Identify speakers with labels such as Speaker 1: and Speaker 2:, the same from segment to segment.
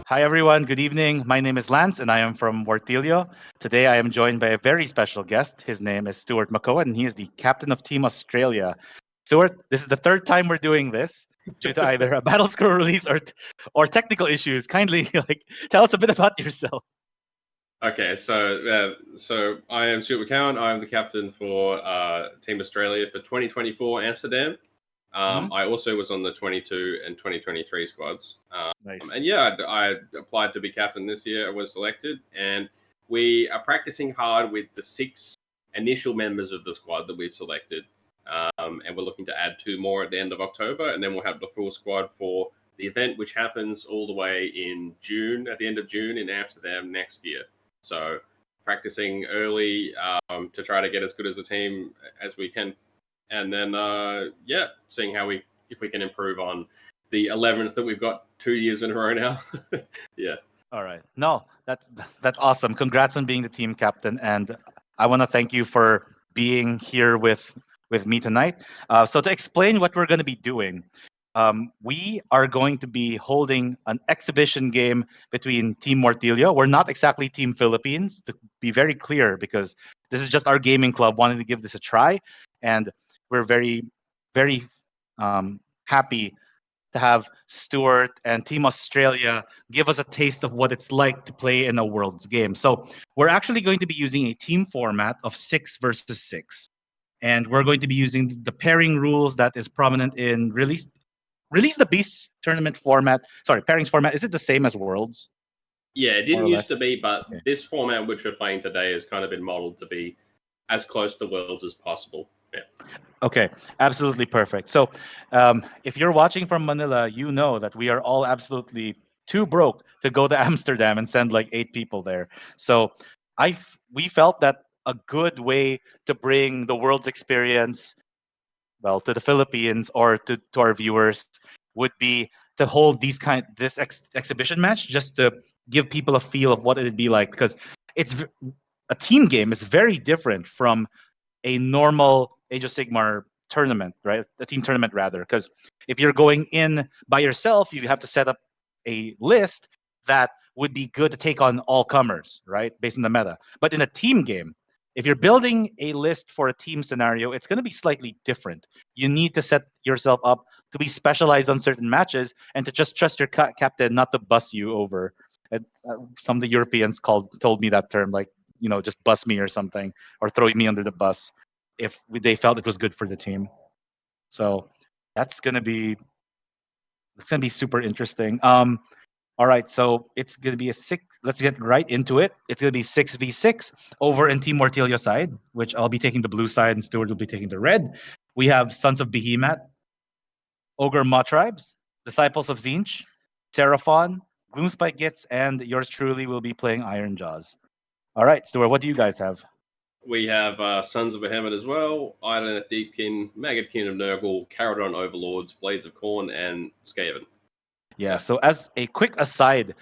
Speaker 1: Hi, everyone. Good evening. My name is Lance, and I am from Wartilyo. Today, I am joined by a very special guest. His name is Stuart McCowan, and he is the captain of Team Australia. Stuart, this is the third time we're doing this due to either a battle scroll release or technical issues. Kindly, tell us a bit about yourself.
Speaker 2: Okay, so I am Stuart McCowan. I am the captain for Team Australia for 2024 Amsterdam. I also was on the 22 and 2023 squads.
Speaker 1: Nice.
Speaker 2: And yeah, I applied to be captain this year. I was selected, and we are practicing hard with the 6 initial members of the squad that we've selected. And we're looking to add 2 more at the end of October, and then we'll have the full squad for the event, which happens all the way in June, at the end of June in Amsterdam next year. So practicing early to try to get as good as a team as we can. And then, seeing if we can improve on the 11th that we've got 2 years in a row now. Yeah.
Speaker 1: All right. No, that's awesome. Congrats on being the team captain, and I want to thank you for being here with me tonight. So to explain what we're going to be doing, we are going to be holding an exhibition game between Team Wartilyo. We're not exactly Team Philippines, to be very clear, because this is just our gaming club wanting to give this a try, and we're very, very happy to have Stuart and Team Australia give us a taste of what it's like to play in a Worlds game. So we're actually going to be using a team format of 6 versus 6. And we're going to be using the pairing rules that is prominent in Release the Beast tournament format. Sorry, pairings format. Is it the same as Worlds?
Speaker 2: Yeah, it didn't used to be, but this format which we're playing today has kind of been modeled to be as close to Worlds as possible. Yeah.
Speaker 1: Okay, absolutely perfect. So if you're watching from Manila, you know that we are all absolutely too broke to go to Amsterdam and send like 8 people there. So we felt that a good way to bring the World's experience, well, to the Philippines or to our viewers would be to hold this exhibition match just to give people a feel of what it'd be like, because it's a team game is very different from a normal Age of Sigmar tournament, right? A team tournament, rather. Because if you're going in by yourself, you have to set up a list that would be good to take on all comers, right? Based on the meta. But in a team game, if you're building a list for a team scenario, it's going to be slightly different. You need to set yourself up to be specialized on certain matches and to just trust your captain not to bus you over. Some of the Europeans told me that term, like, just bus me or something, or throw me under the bus if they felt it was good for the team. So that's gonna be super interesting. All right, so it's gonna be a 6. Let's get right into it. It's gonna be 6v6 over in Team Wartilyo side, which I'll be taking the blue side and Stuart will be taking the red. We have Sons of Behemoth, Ogre Maw Tribes, Disciples of Zinch, Seraphon, Gloomspike Gits, and yours truly will be playing Iron Jaws. All right, Stuart, what do you guys have?
Speaker 2: We have Sons of Behemoth as well, Idoneth Deepkin, Maggotkin of Nurgle, Caradon Overlords, Blades of Khorne, and Skaven.
Speaker 1: Yeah, so as a quick aside,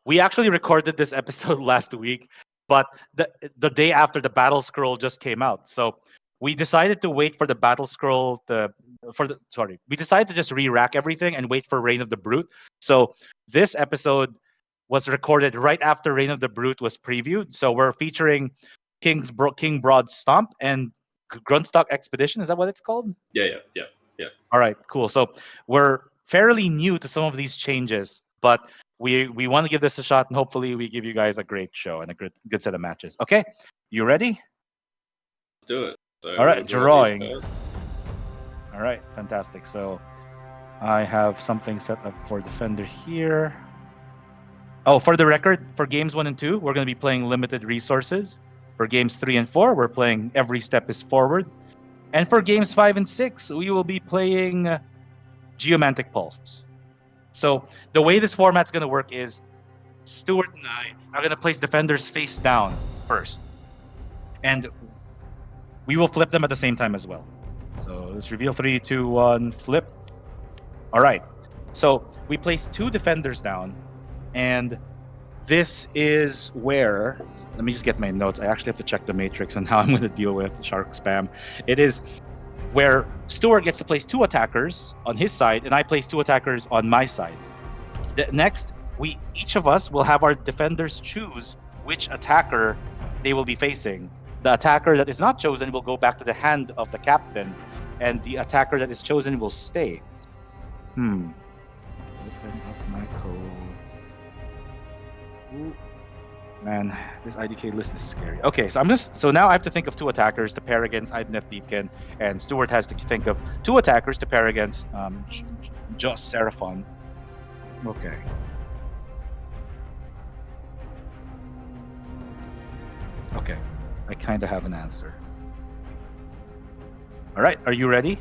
Speaker 1: we actually recorded this episode last week, but the day after the battle scroll just came out. So we decided to wait for the battle scroll we decided to just re-rack everything and wait for Reign of the Brute. So this episode was recorded right after Reign of the Brute was previewed. So we're featuring King Broad Stomp and Gruntstock Expedition. Is that what it's called?
Speaker 2: Yeah.
Speaker 1: All right, cool. So we're fairly new to some of these changes, but we want to give this a shot, and hopefully we give you guys a great show and a good set of matches. Okay, you ready?
Speaker 2: Let's do it. So
Speaker 1: all right, drawing. All right, fantastic. So I have something set up for Defender here. Oh, for the record, for games 1 and 2, we're going to be playing limited resources. For games 3 and 4, we're playing Every Step is Forward. And for games 5 and 6, we will be playing Geomantic Pulse. So the way this format's going to work is Stuart and I are going to place defenders face down first. And we will flip them at the same time as well. So let's reveal 3, 2, 1, flip. All right. So we place 2 defenders down. And this is where, let me just get my notes. I actually have to check the matrix on how I'm going to deal with shark spam. It is where Stuart gets to place 2 attackers on his side, and I place 2 attackers on my side. Next, each of us will have our defenders choose which attacker they will be facing. The attacker that is not chosen will go back to the hand of the captain, and the attacker that is chosen will stay. Open up my code. Ooh. Man, this IDK list is scary. Okay, so now I have to think of 2 attackers to pair against Idneth Deepkin, and Stuart has to think of 2 attackers to pair against Joss Seraphon. Okay. Okay, I kind of have an answer. All right, are you ready?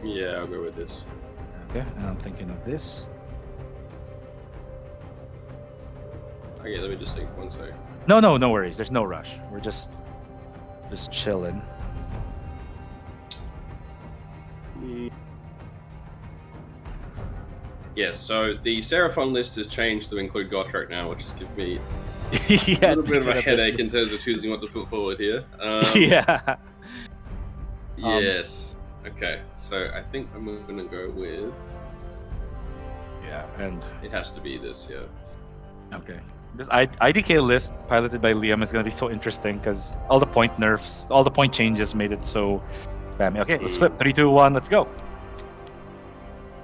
Speaker 2: Yeah, I'll go with this.
Speaker 1: Okay, and I'm thinking of this.
Speaker 2: Okay, let me just think 1 sec.
Speaker 1: No worries. There's no rush. We're just chilling.
Speaker 2: Yes, so the Seraphon list has changed to include Gotrek now, which has given me
Speaker 1: Yeah,
Speaker 2: a little bit of a headache in terms of choosing what to put forward here.
Speaker 1: Yeah.
Speaker 2: Yes. Okay, so I think I'm going to go with...
Speaker 1: Yeah, and...
Speaker 2: It has to be this, yeah.
Speaker 1: Okay. This IDK list piloted by Liam is going to be so interesting because all the point nerfs, all the point changes made it so spammy. Okay, let's flip. 3, 2, 1, let's go.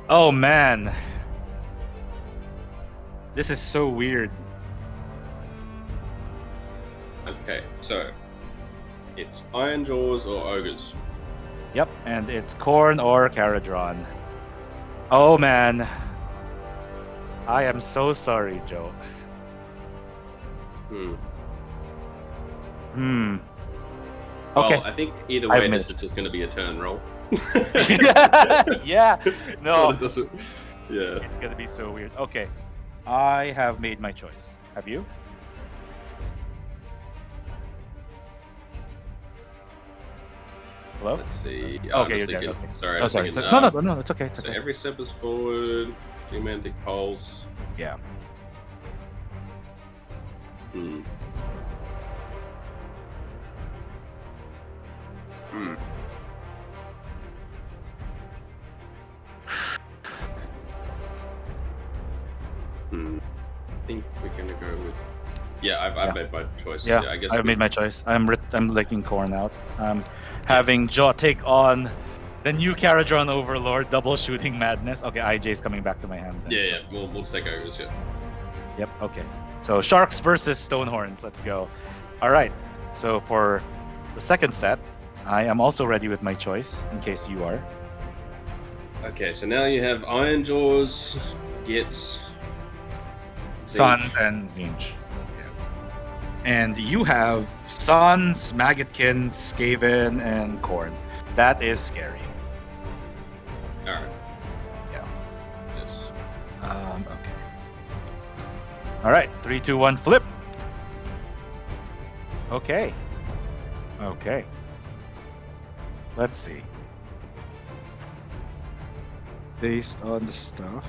Speaker 1: Oh, man. This is so weird.
Speaker 2: Okay, so it's Iron Jaws or Ogres.
Speaker 1: Yep, and it's Khorne or Caradron. Oh, man. I am so sorry, Joe. Okay.
Speaker 2: Well, I think either way, this is just going to be a turn roll.
Speaker 1: Yeah. No.
Speaker 2: So yeah.
Speaker 1: It's going to be so weird. Okay. I have made my choice. Have you? Hello?
Speaker 2: Let's see.
Speaker 1: Okay, you're dead. Okay.
Speaker 2: Sorry.
Speaker 1: Oh, sorry. No, it's okay. It's okay.
Speaker 2: So every step is forward. Geomantic Pulse.
Speaker 1: Yeah.
Speaker 2: I think we're gonna go with. Yeah, I've made my choice.
Speaker 1: Yeah,
Speaker 2: I guess
Speaker 1: I've made my choice. I'm licking Khorne out. Having Jaw take on the new Caradron Overlord, double shooting madness. Okay, IJ's coming back to my hand. Then.
Speaker 2: Yeah. We'll take Ogres. Yeah.
Speaker 1: Yep. Okay. So Sharks versus Stonehorns. Let's go. All right. So for the second set, I am also ready with my choice. In case you are.
Speaker 2: Okay. So now you have Iron Jaws, Gits,
Speaker 1: Suns, and Zinj. Yeah. And you have Suns, Maggotkin, Skaven, and Khorne. That is scary.
Speaker 2: All right.
Speaker 1: Yeah.
Speaker 2: Yes.
Speaker 1: Okay. All right. 3, 2, 1, flip. Okay. Let's see. Based on the stuff,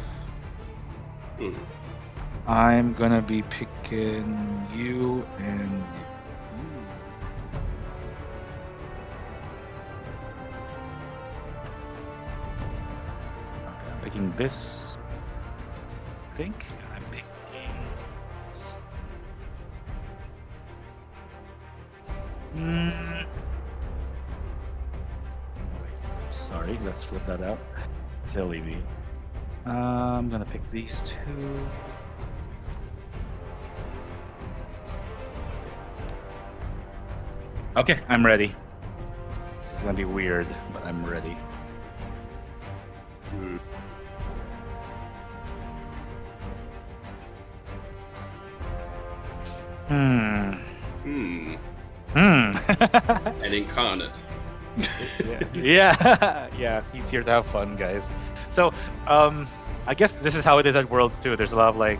Speaker 1: I'm gonna be picking you and you. Okay, I'm picking this. I think I'm picking this. Sorry, let's flip that out. Silly me. I'm gonna pick these 2. Okay, I'm ready. This is gonna be weird, but I'm ready.
Speaker 2: An incarnate.
Speaker 1: Yeah, he's here to have fun, guys. So, I guess this is how it is at Worlds too. There's a lot of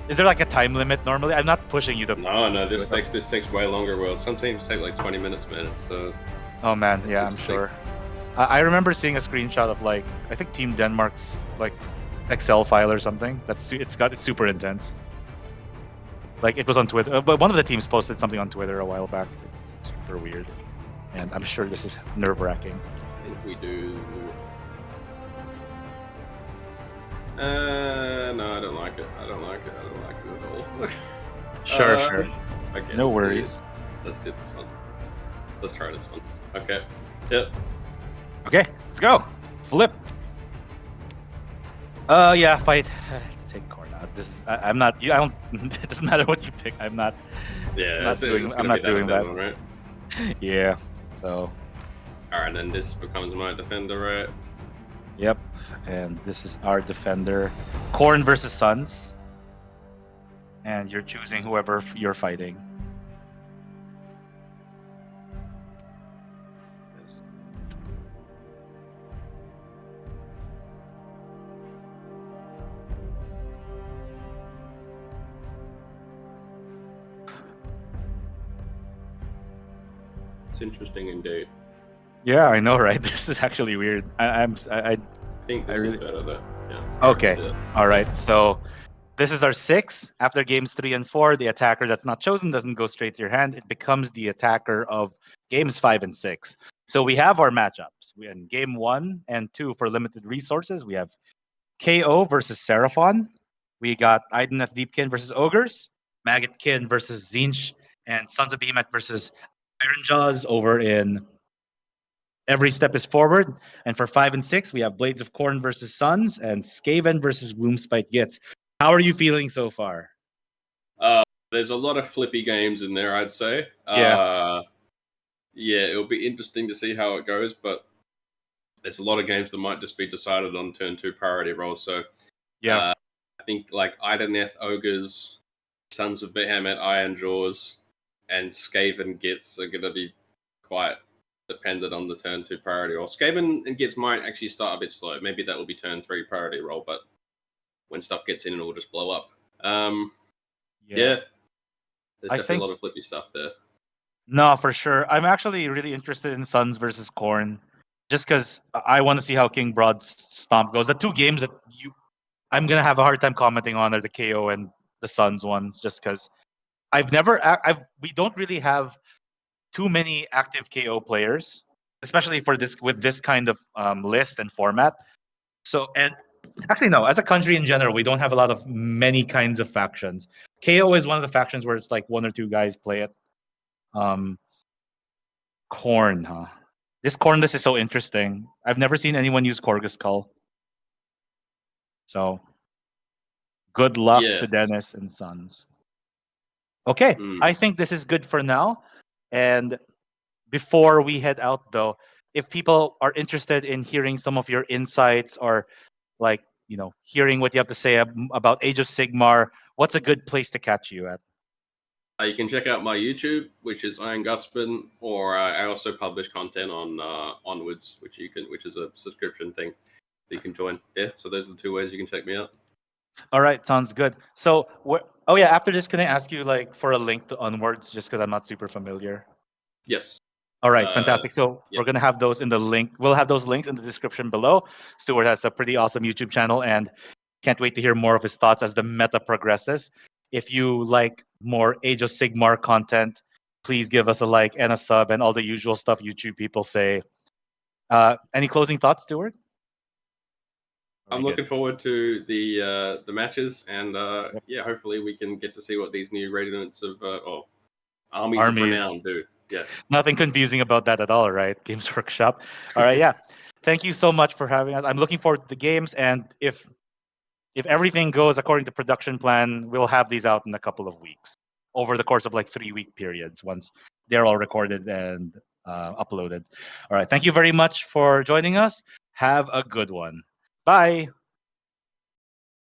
Speaker 1: is there a time limit normally? I'm not pushing you to.
Speaker 2: No, this takes way longer. Worlds. Some teams take 20 minutes, man. So.
Speaker 1: Oh man, yeah, I'm sure. I remember seeing a screenshot of I think Team Denmark's Excel file or something. It's super intense. It was on Twitter, but one of the teams posted something on Twitter a while back. It's super weird, and I'm sure this is nerve-wracking.
Speaker 2: I think we do. No, I don't like it. I don't like it. I don't like it at all.
Speaker 1: Sure, sure.
Speaker 2: Okay,
Speaker 1: No worries.
Speaker 2: Let's do this one. Let's try this one. Okay. Yep.
Speaker 1: Okay, let's go. Flip. Yeah, fight. Let's take Corn out. This is. I'm not. I don't. It doesn't matter what you pick. I'm not.
Speaker 2: Yeah,
Speaker 1: I'm not doing.
Speaker 2: it's
Speaker 1: I'm
Speaker 2: gonna
Speaker 1: not
Speaker 2: be
Speaker 1: doing that.
Speaker 2: one, right?
Speaker 1: Yeah. So.
Speaker 2: All right, and then this becomes my defender, right?
Speaker 1: Yep. And this is our defender. Corn versus Suns. And you're choosing whoever you're fighting. This.
Speaker 2: It's interesting indeed.
Speaker 1: Yeah, I know, right? This is actually weird. I
Speaker 2: think this is better though. Yeah.
Speaker 1: Okay. All right. So this is our 6. After games 3 and 4, the attacker that's not chosen doesn't go straight to your hand. It becomes the attacker of games 5 and 6. So we have our matchups. We in game 1 and 2 for limited resources. We have KO versus Seraphon. We got Ideneth Deepkin versus Ogres, Maggotkin versus Zinch, and Sons of Behemoth versus Iron Jaws over in Every Step is Forward. And for 5 and 6, we have Blades of Corn versus Suns and Skaven versus Gloomspite Gitz. How are you feeling so far?
Speaker 2: There's a lot of flippy games in there, I'd say.
Speaker 1: Yeah.
Speaker 2: Yeah, it'll be interesting to see how it goes, but there's a lot of games that might just be decided on turn 2 priority rolls. So
Speaker 1: Yeah.
Speaker 2: I think like Ideneth, Ogres, Sons of Behemoth, Iron Jaws, and Skaven Gitz are going to be quite dependent on the turn 2 priority roll. Skaven and Gitz might actually start a bit slow. Maybe that will be turn 3 priority roll, but when stuff gets in, it will just blow up. Yeah. There's definitely a lot of flippy stuff there.
Speaker 1: No, for sure. I'm actually really interested in Suns versus Corn, just because I want to see how King Broad's stomp goes. The 2 games that I'm gonna have a hard time commenting on are the KO and the Suns ones, just because we don't really have too many active KO players, especially for this with this kind of list and format. So and actually no, as a country in general, we don't have a lot of many kinds of factions. KO is one of the factions where it's like 1 or 2 guys play it. Corn, huh? This corn list is so interesting. I've never seen anyone use Korgus Skull. So good luck to Dennis and Sons. Okay, I think this is good for now. And before we head out, though, if people are interested in hearing some of your insights or like, hearing what you have to say about Age of Sigmar, what's a good place to catch you at?
Speaker 2: You can check out my YouTube, which is Iron Gutsman, or I also publish content on Onwards, which is a subscription thing that you can join. Yeah, so those are the 2 ways you can check me out.
Speaker 1: All right, sounds good. So, after this, can I ask you for a link to Onwards, just because I'm not super familiar?
Speaker 2: Yes.
Speaker 1: All right, fantastic. So we're gonna have those in the link. We'll have those links in the description below. Stuart has a pretty awesome YouTube channel, and can't wait to hear more of his thoughts as the meta progresses. If you like more Age of Sigmar content, please give us a like and a sub and all the usual stuff YouTube people say. Any closing thoughts, Stuart?
Speaker 2: I'm looking forward to the matches, and hopefully we can get to see what these new regiments of armies of renown do. Yeah,
Speaker 1: nothing confusing about that at all, right? Games Workshop. All right, yeah. Thank you so much for having us. I'm looking forward to the games, and if everything goes according to production plan, we'll have these out in a couple of weeks over the course of 3-week periods once they're all recorded and uploaded. All right, thank you very much for joining us. Have a good one. Bye.